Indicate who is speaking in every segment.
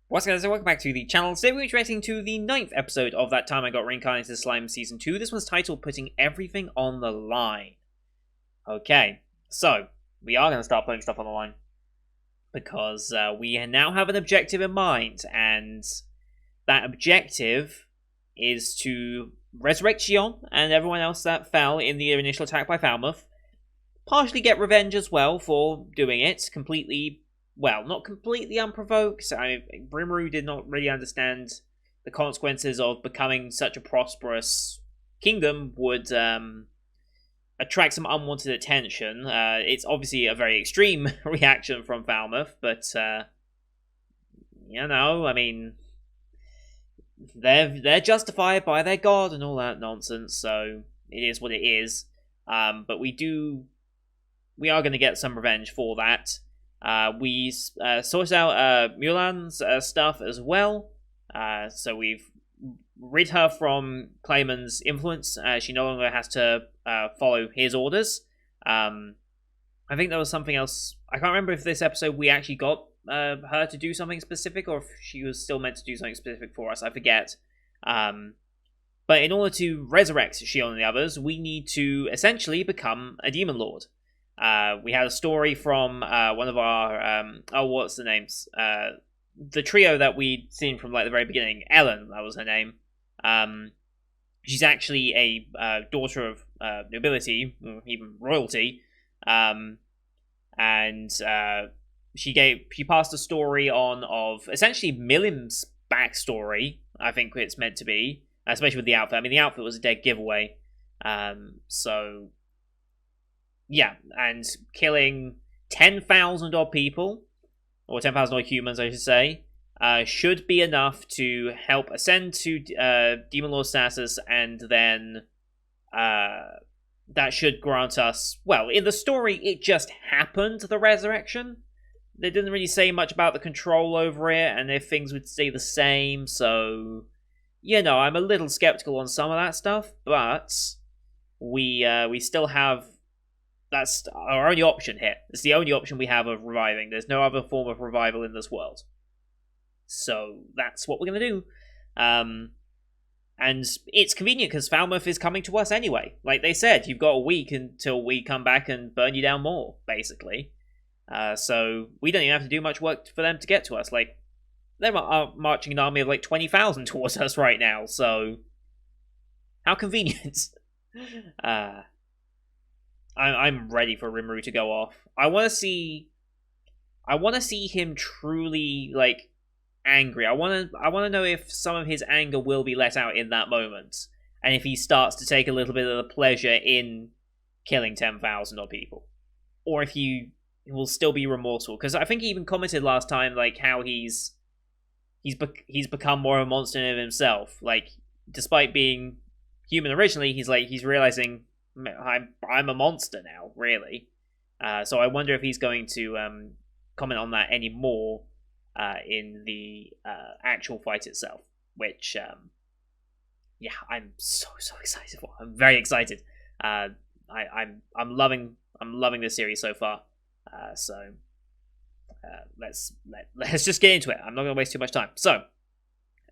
Speaker 1: What's going on? Welcome back to the channel. Today we're reacting to the 9th episode of That Time I Got Reincarnated Slime Season 2. This one's titled Putting Everything on the Line. Okay, so we are going to start putting stuff on the line. Because we now have an objective in mind, and that objective is to resurrect Xion and everyone else that fell in the initial attack by Falmouth. Partially get revenge as well for doing it, completely... Well, not completely unprovoked. Rimuru did not really understand the consequences of becoming such a prosperous kingdom would attract some unwanted attention. It's obviously a very extreme reaction from Falmouth, but you know, I mean, they're justified by their god and all that nonsense. So it is what it is. But we are going to get some revenge for that. We sorted out Mulan's stuff as well, so we've rid her from Clayman's influence. She no longer has to follow his orders. I think there was something else. I can't remember if this episode we actually got her to do something specific, or if she was still meant to do something specific for us. I forget. But in order to resurrect Xion and the others, we need to essentially become a demon lord. We had a story from one of our what's the names? The trio that we'd seen from like the very beginning. Ellen, that was her name. She's actually a daughter of nobility, even royalty, and she passed a story on of essentially Millim's backstory. I think it's meant to be, especially with the outfit. I mean, the outfit was a dead giveaway. So. Yeah, and killing 10,000 odd people, or 10,000 odd humans, I should say, should be enough to help ascend to Demon Lord status, and then that should grant us, well, in the story, it just happened, the resurrection. They didn't really say much about the control over it, and if things would stay the same, so, you know, I'm a little skeptical on some of that stuff, but we still have. That's our only option here. It's the only option we have of reviving. There's no other form of revival in this world. So that's what we're going to do. And it's convenient because Falmouth is coming to us anyway. Like they said, you've got a week until we come back and burn you down more, basically. So we don't even have to do much work for them to get to us. Like, they're marching an army of like 20,000 towards us right now, so... How convenient. I'm ready for Rimuru to go off. I want to see him truly like angry. I want to know if some of his anger will be let out in that moment, and if he starts to take a little bit of the pleasure in killing 10,000 odd people, or if he will still be remorseful. Because I think he even commented last time like how he's become more of a monster in himself. Like, despite being human originally, he's realizing. I'm a monster now, really. So I wonder if he's going to comment on that anymore in the actual fight itself. Which, yeah, I'm so excited for. I'm very excited. I'm loving this series so far. So let's just get into it. I'm not going to waste too much time. So,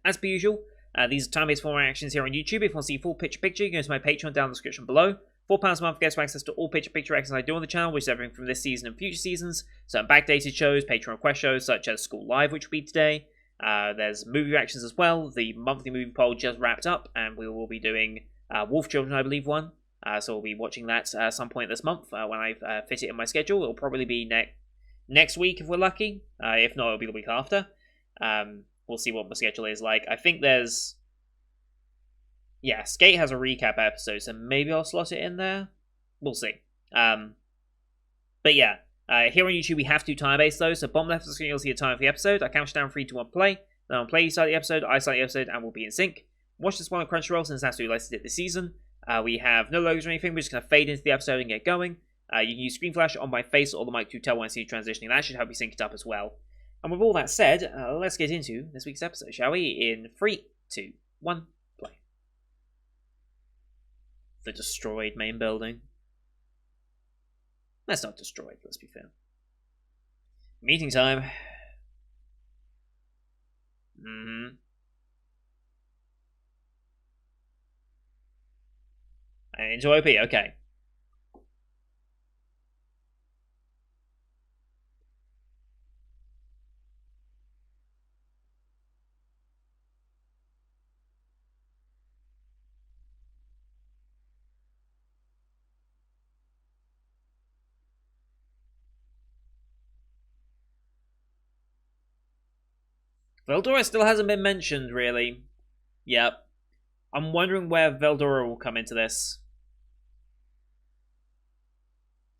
Speaker 1: as per usual, these are time-based format actions here on YouTube. If you want to see full picture, you can go to my Patreon down in the description below. £4 a month gets access to all picture actions I do on the channel, which is everything from this season and future seasons. Some backdated shows, Patreon request shows, such as School Live, which will be today. There's movie reactions as well. The monthly movie poll just wrapped up, and we will be doing Wolf Children, I believe, one. So we'll be watching that at some point this month when I fit it in my schedule. It'll probably be next week if we're lucky. If not, it'll be the week after. We'll see what my schedule is like. I think there's... Yeah, Skate has a recap episode, so maybe I'll slot it in there. We'll see. But yeah, here on YouTube we have to do time-based though, so bottom left of the screen you'll see a time for the episode. I count down 3, 2, 1, play. Then on play you start the episode, I start the episode, and we'll be in sync. Watch this one on Crunchyroll since that's what we like to do this season. We have no logos or anything, we're just going to fade into the episode and get going. You can use screen flash on my face or the mic to tell when I see you transitioning. That should help you sync it up as well. And with all that said, let's get into this week's episode, shall we? In 3, 2, 1, play. The destroyed main building. That's not destroyed, let's be fair. Meeting time. Mm-hmm. Into OP, okay. Veldora still hasn't been mentioned, really. Yep. I'm wondering where Veldora will come into this.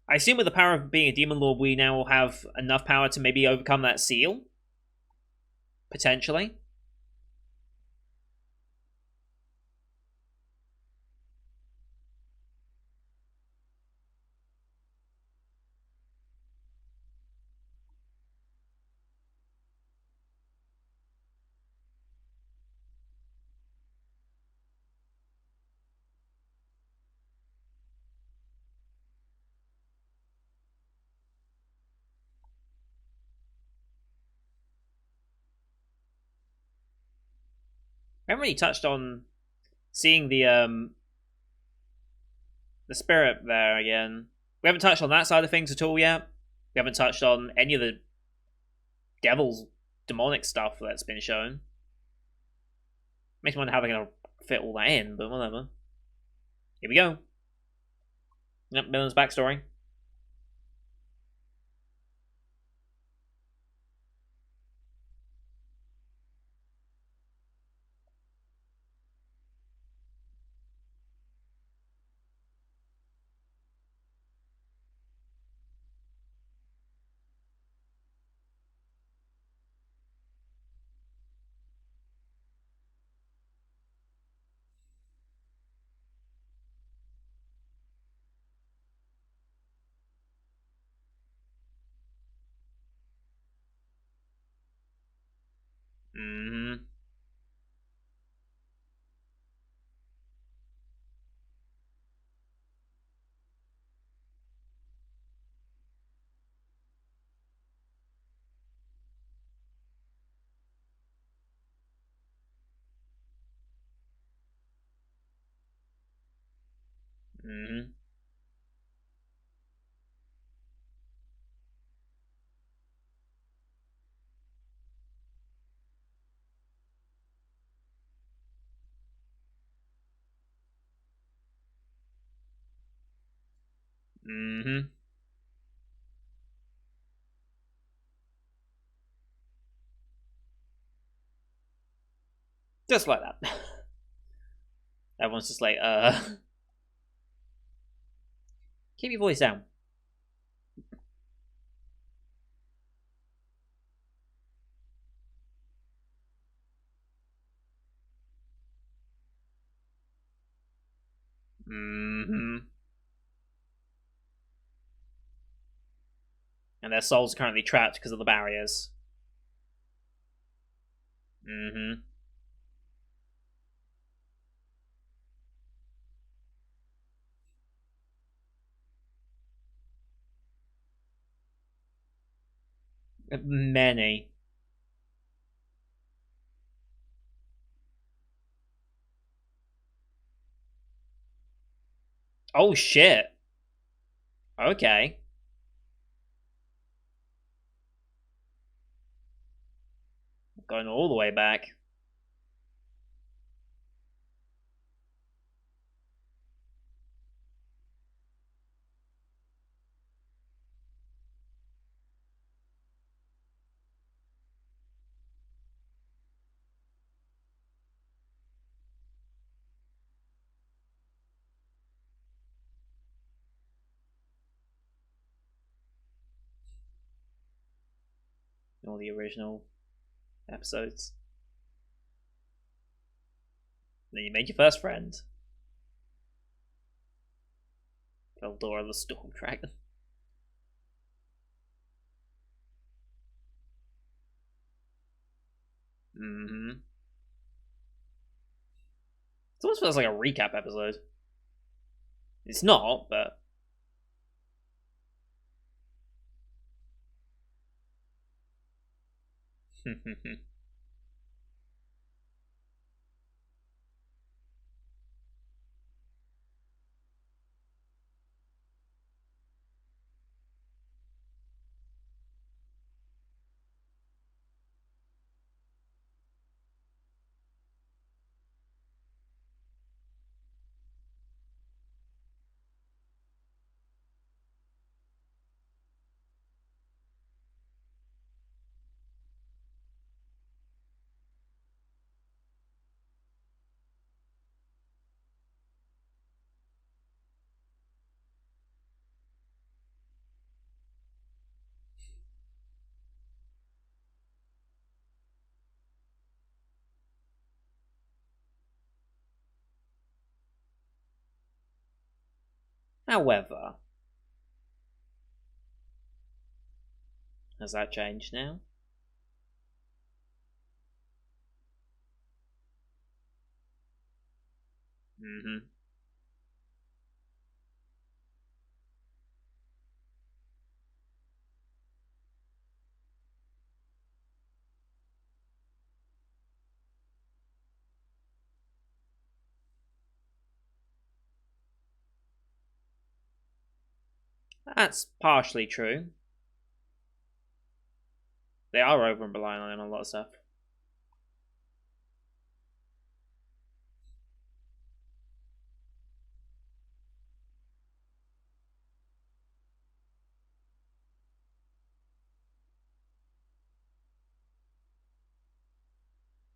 Speaker 1: I assume with the power of being a demon lord, we now have enough power to maybe overcome that seal? Potentially. We haven't really touched on seeing the spirit there again. We haven't touched on that side of things at all yet. We haven't touched on any of the devil's demonic stuff that's been shown. Makes me wonder how they're gonna fit all that in, but whatever. Here we go. Yep, Millen's backstory. Mm-hmm. Mm-hmm. Mm-hmm. Just like that. Everyone's just like, keep your voice down. Mm-hmm. And their souls are currently trapped because of the barriers. Mm-hmm. Many. Oh shit. Okay. Going all the way back. All the original episodes. Then you made your first friend. Eldora the Storm Dragon. Mm-hmm. It almost feels like a recap episode. It's not, but However, has that changed now? Mm-hmm. That's partially true. They are over and relying on him on a lot of stuff.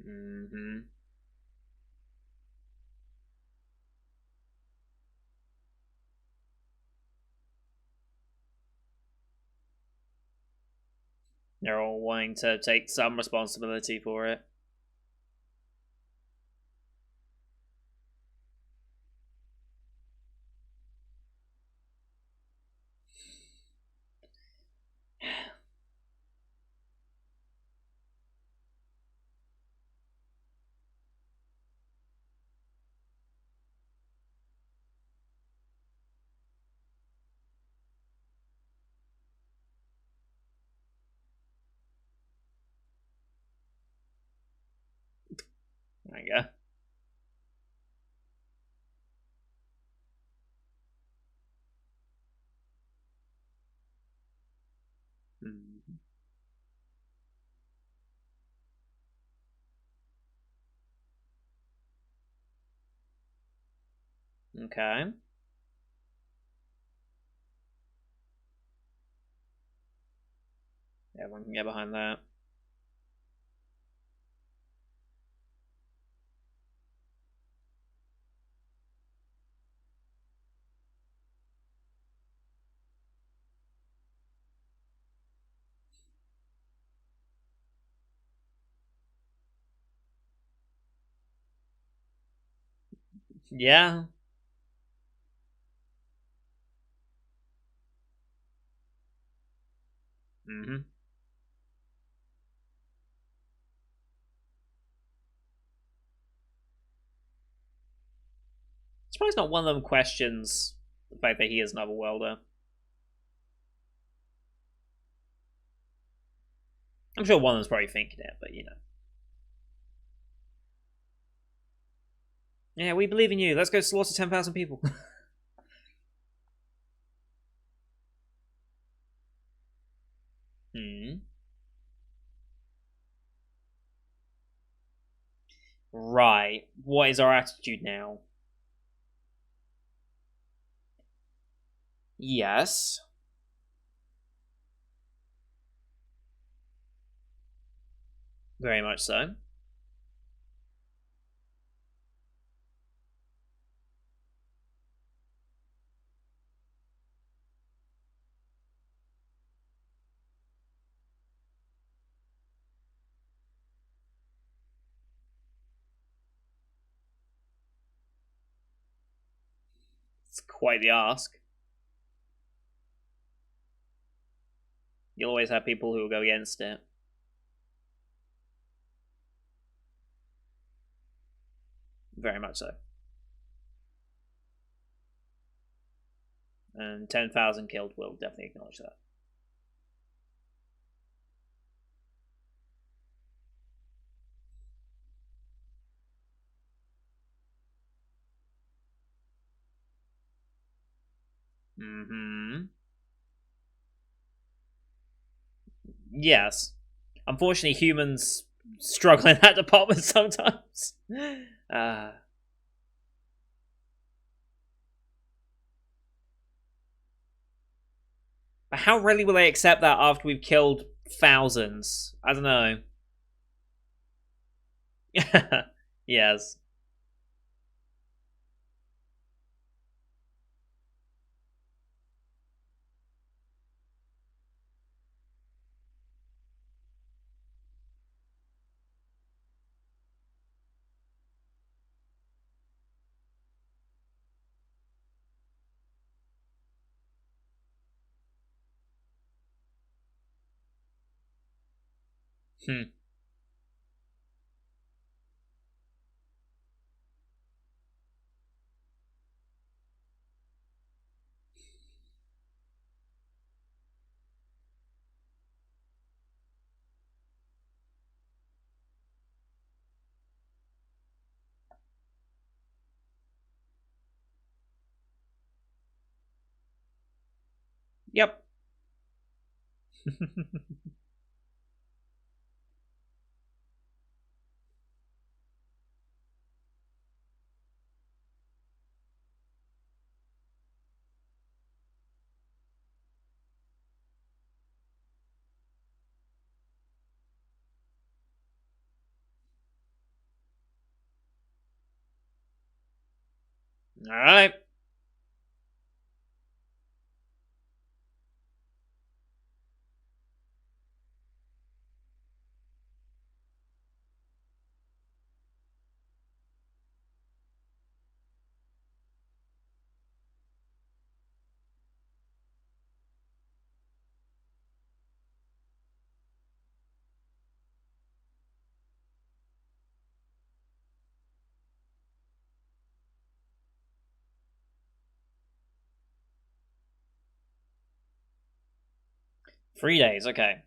Speaker 1: Mm-hmm. They're all wanting to take some responsibility for it. There you go. Mm. Okay. Everyone can get behind that. Yeah. Mm-hmm. It's probably not one of them questions the fact that he is another welder. I'm sure one of them's probably thinking it, but you know. Yeah, we believe in you. Let's go slaughter 10,000 people. Hmm. Right. What is our attitude now? Yes. Very much so. It's quite the ask. You'll always have people who will go against it. Very much so. And 10,000 killed will definitely acknowledge that. Mm-hmm. Yes. Unfortunately, humans struggle in that department sometimes. Uh, but how readily will they accept that after we've killed thousands? I don't know. Yes. Hmm. Yep. Alright. $3, okay.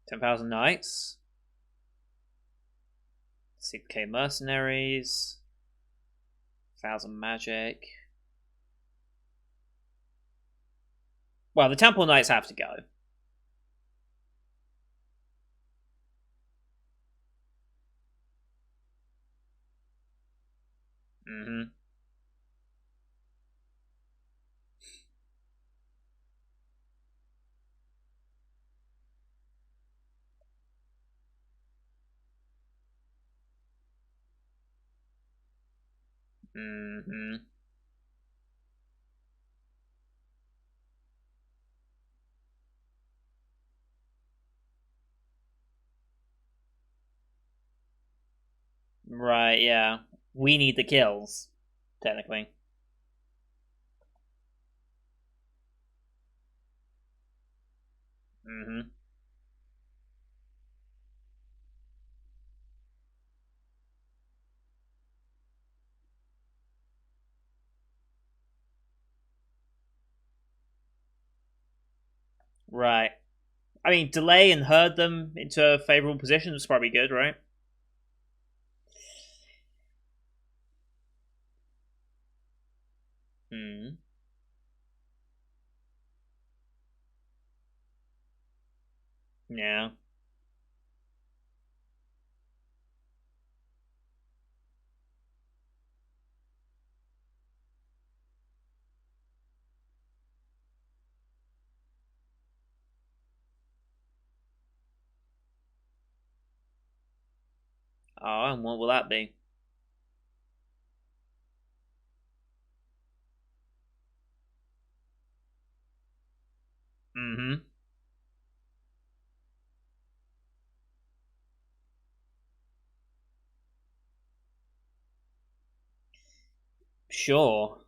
Speaker 1: 10,000 knights. 6k mercenaries. 1,000 magic. Well, the temple knights have to go. Mm-hmm. Mm-hmm. Right, yeah. We need the kills, technically. Mm-hmm. Right. I mean, delay and herd them into a favorable position is probably good, right? Hmm. Yeah. Oh, and what will that be? Mm-hmm. Sure.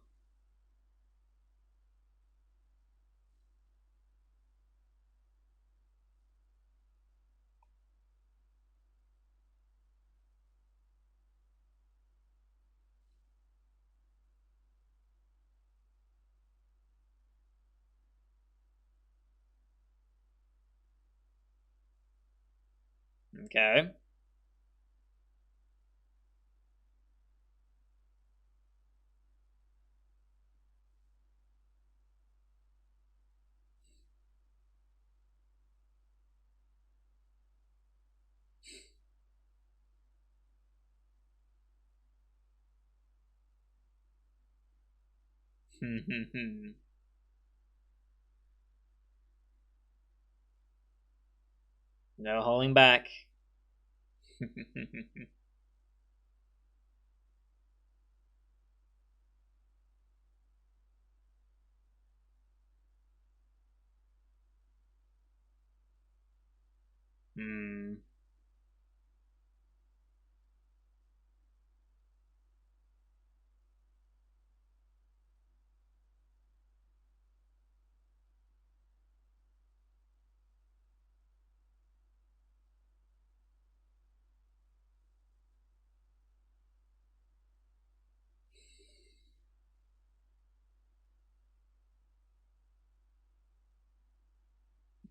Speaker 1: Okay. No holding back. Hmm.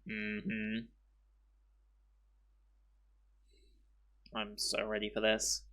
Speaker 1: Mm-hmm. I'm so ready for this.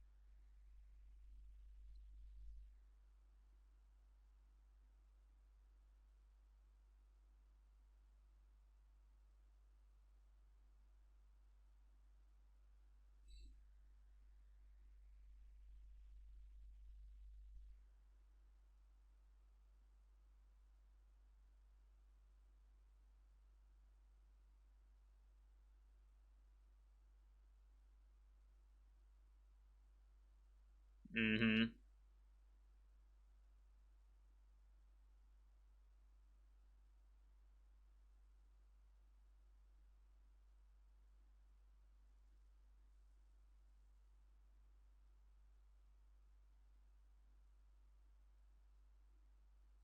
Speaker 1: Mm-hmm.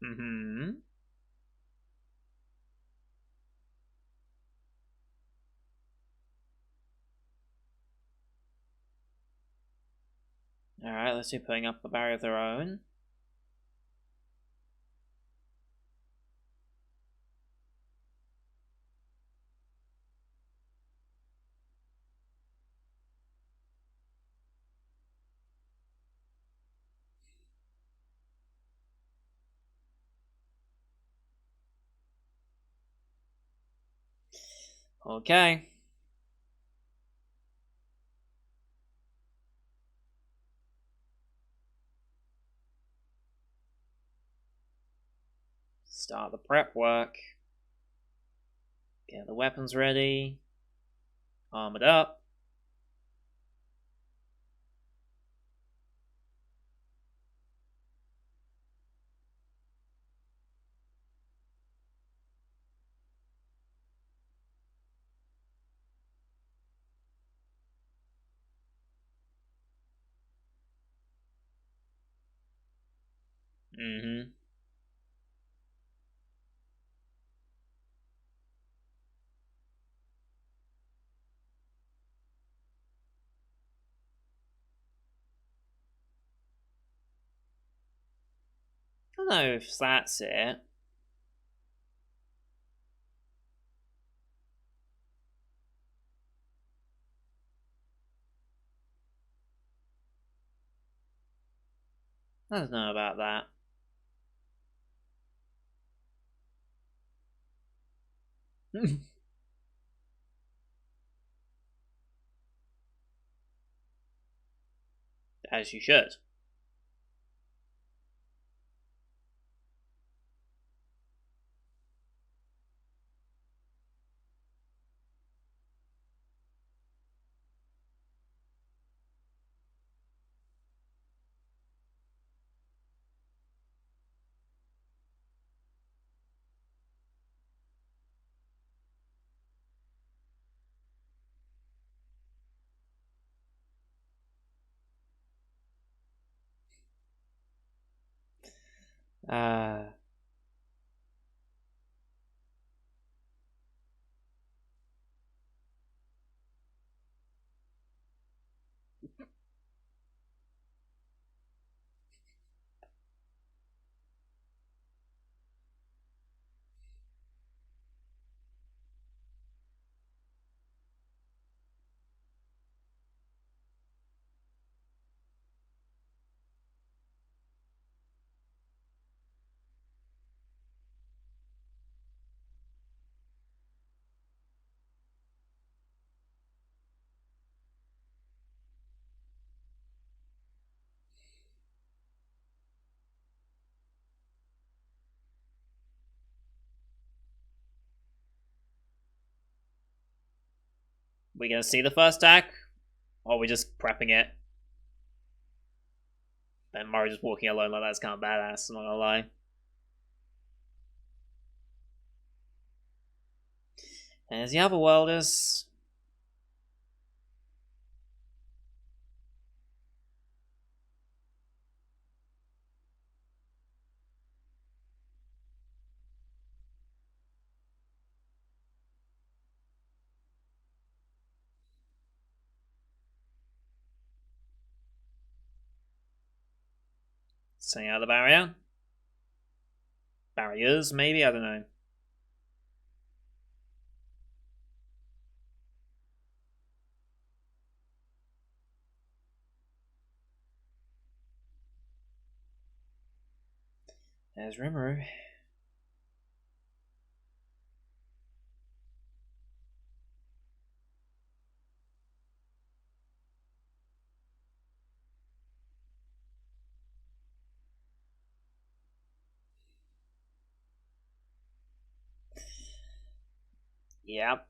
Speaker 1: Mm-hmm. Alright, let's see, putting up a barrier of their own. Okay. Start the prep work. Get the weapons ready. Armored up. Mm-hmm. I don't know if that's it. I don't know about that. As you should. Uh, we gonna see the first attack? Or are we just prepping it? And Mario just walking alone like that's kind of badass, I'm not gonna lie. And there's the other worlders. Setting out the barrier. Barriers, maybe? I don't know. There's Rimuru. Yep.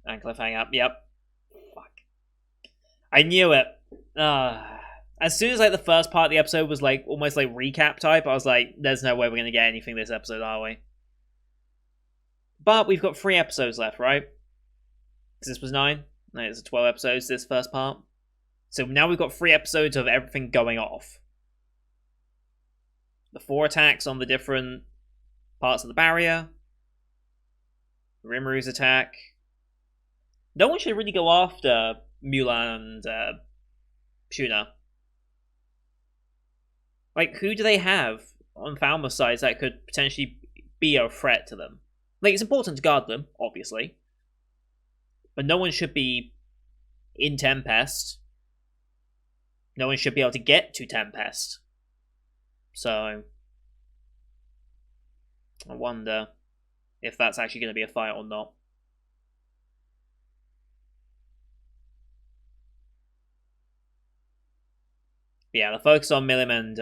Speaker 1: And cliffhanger. Yep. Fuck. I knew it. As soon as like the first part of the episode was like almost like recap type, I was like, "There's no way we're gonna get anything this episode, are we?" But we've got 3 episodes left, right? Because this was 9. No, it's 12 episodes. This first part. So now we've got 3 episodes of everything going off. The 4 attacks on the different parts of the barrier. Rimuru's attack. No one should really go after Mulan and Shuna. Like, who do they have on Falmouth's side that could potentially be a threat to them? Like, it's important to guard them, obviously. But no one should be in Tempest. No one should be able to get to Tempest. So, I wonder if that's actually going to be a fight or not. But yeah, the focus on Milim and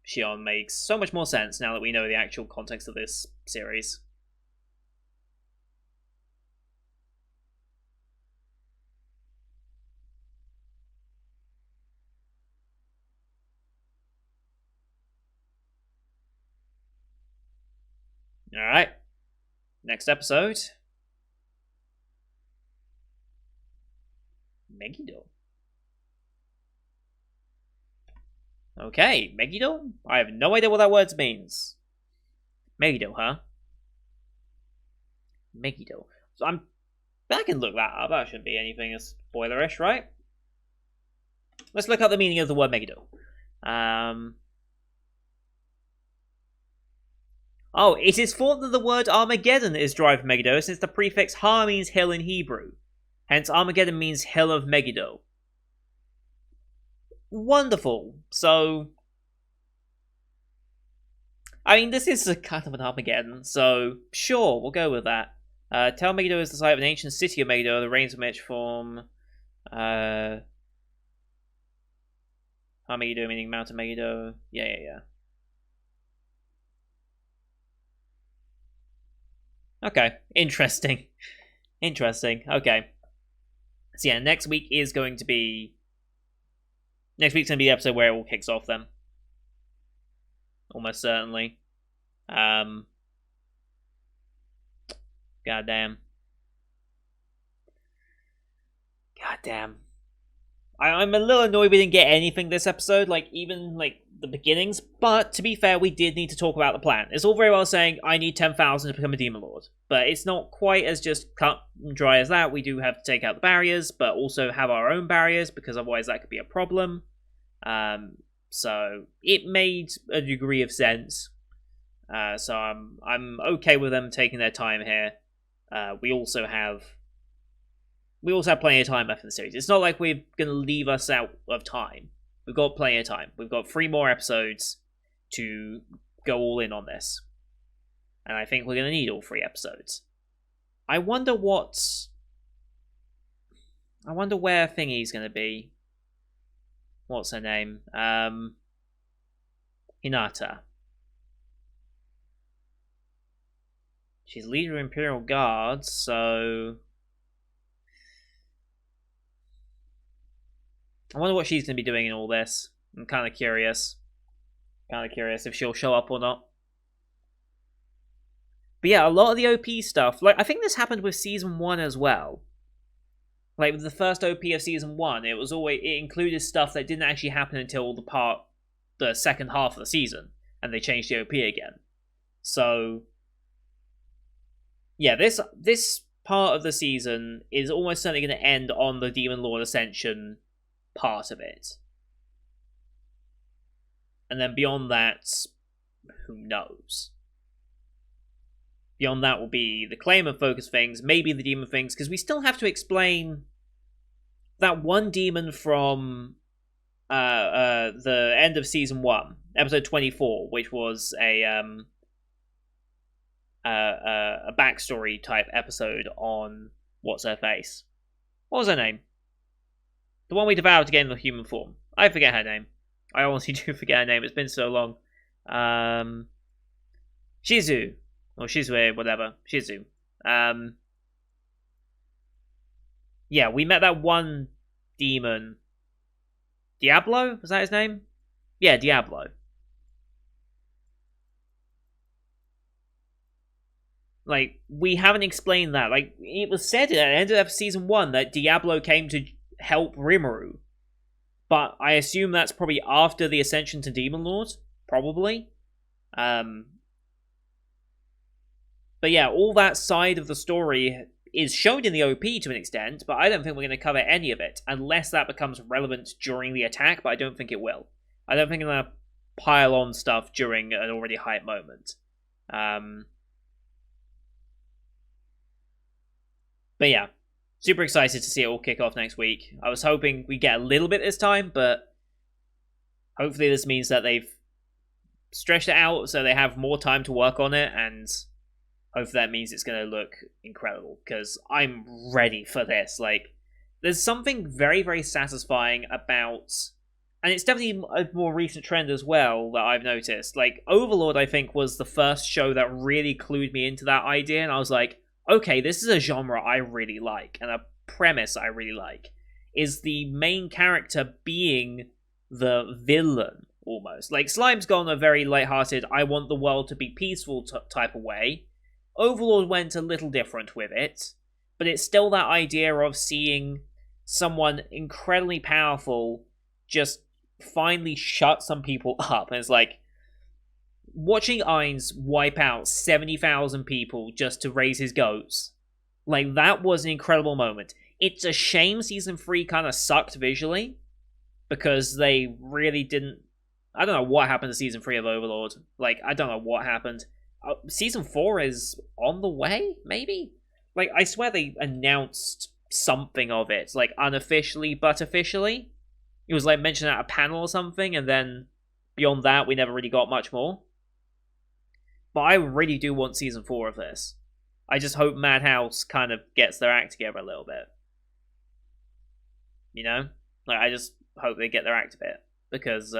Speaker 1: Shion makes so much more sense now that we know the actual context of this series. Alright. Next episode. Megiddo. Okay, Megiddo? I have no idea what that word means. Megiddo, huh? Megiddo. So I can look that up. That shouldn't be anything as spoilerish, right? Let's look up the meaning of the word Megiddo. Oh, it is thought that the word Armageddon is derived from Megiddo, since the prefix Har means hill in Hebrew. Hence, Armageddon means hill of Megiddo. Wonderful. So, I mean, this is a kind of an Armageddon, so sure, we'll go with that. Tel Megiddo is the site of an ancient city of Megiddo, the reigns of which form Har Megiddo meaning Mountain Megiddo. Yeah. Okay, interesting. Okay. So yeah, next week's going to be the episode where it all kicks off then. Almost certainly. Goddamn. I'm a little annoyed we didn't get anything this episode, like even like the beginnings, but to be fair, we did need to talk about the plan. It's all very well saying I need 10,000 to become a Demon Lord, but it's not quite as just cut and dry as that. We do have to take out the barriers, but also have our own barriers, because otherwise that could be a problem. So it made a degree of sense. So I'm okay with them taking their time here. We also have plenty of time left in the series. It's not like we're going to leave us out of time. We've got plenty of time. We've got 3 more episodes to go all in on this. And I think we're going to need all 3 episodes. I wonder where Thingy's going to be. What's her name? Hinata. She's leader of Imperial Guards, so I wonder what she's going to be doing in all this. I'm kind of curious. If she'll show up or not. But yeah, a lot of the OP stuff, like I think this happened with season 1 as well. Like with the first OP of season 1, it included stuff that didn't actually happen until the second half of the season, and they changed the OP again. So yeah, this part of the season is almost certainly going to end on the Demon Lord Ascension part of it. And then beyond that, who knows? Beyond that will be the claimant focus things, maybe the demon things, because we still have to explain that one demon from the end of season 1, episode 24, which was a backstory type episode on what's her face. What was her name? The one we devoured to gain the human form. I forget her name. I honestly do forget her name. It's been so long. Shizu. Or Shizue, whatever. Shizu. Yeah, we met that one demon. Diablo? Was that his name? Yeah, Diablo. Like, we haven't explained that. Like, it was said at the end of season 1 that Diablo came to help Rimuru. But I assume that's probably after the ascension to Demon Lord. Probably. But yeah, all that side of the story is shown in the OP to an extent, but I don't think we're going to cover any of it, unless that becomes relevant during the attack, but I don't think it will. I don't think I'm going to pile on stuff during an already hype moment. But yeah, super excited to see it all kick off next week. I was hoping we get a little bit this time, but hopefully this means that they've stretched it out so they have more time to work on it, and hopefully that means it's going to look incredible, because I'm ready for this. Like, there's something very, very satisfying about, and it's definitely a more recent trend as well that I've noticed. Like, Overlord, I think, was the first show that really clued me into that idea, and I was like, okay, this is a genre I really like, and a premise I really like, is the main character being the villain, almost. Like, Slime's gone a very lighthearted, I want the world to be peaceful type of way. Overlord went a little different with it, but it's still that idea of seeing someone incredibly powerful just finally shut some people up. And it's like, watching Ainz wipe out 70,000 people just to raise his goats, like, that was an incredible moment. It's a shame Season 3 kind of sucked visually, because they really didn't... I don't know what happened to Season 3 of Overlord. Like, I don't know what happened. Season 4 is on the way, maybe? Like, I swear they announced something of it, like, unofficially but officially. It was, like, mentioned at a panel or something, and then beyond that, we never really got much more. But I really do want Season 4 of this. I just hope Madhouse kind of gets their act together a little bit. You know? Like, I just hope they get their act a bit. Because,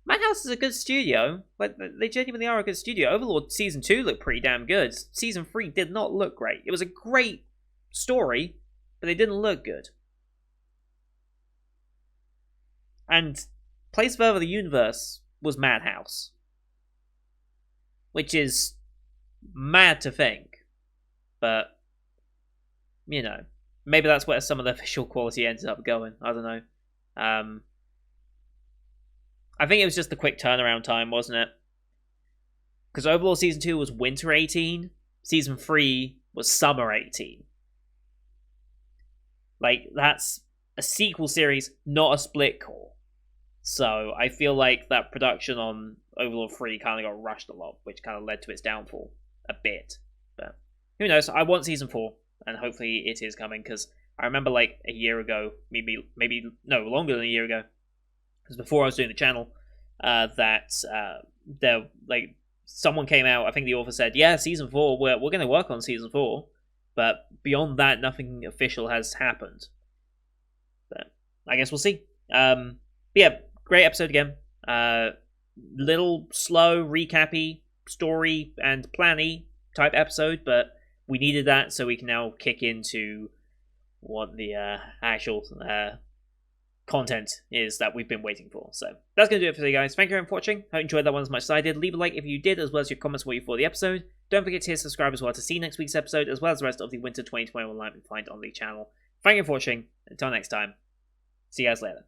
Speaker 1: Madhouse is a good studio. Like, they genuinely are a good studio. Overlord Season 2 looked pretty damn good. Season 3 did not look great. It was a great story, but they didn't look good. And Place Further the Universe was Madhouse. Which is mad to think. But, you know, maybe that's where some of the visual quality ended up going. I don't know. I think it was just the quick turnaround time, wasn't it? Because Overlord Season 2 was Winter 18. Season 3 was Summer 18. Like, that's a sequel series, not a split core. So, I feel like that production on Overlord 3 kind of got rushed a lot, which kind of led to its downfall a bit. But who knows? I want Season 4, and hopefully it is coming, because I remember, like, a year ago, maybe no, longer than a year ago, because before I was doing the channel, that there, like, someone came out, I think the author said, yeah, Season 4, we're going to work on Season 4, but beyond that, nothing official has happened. But I guess we'll see. But yeah, great episode again. Little slow, recappy, story and planny type episode, but we needed that so we can now kick into what the actual content is that we've been waiting for. So that's going to do it for today, guys. Thank you very much for watching. Hope you enjoyed that one as much as I did. Leave a like if you did, as well as your comments what you thought of the episode. Don't forget to hit subscribe as well to see next week's episode, as well as the rest of the Winter 2021 lineup you find on the channel. Thank you for watching. Until next time, see you guys later.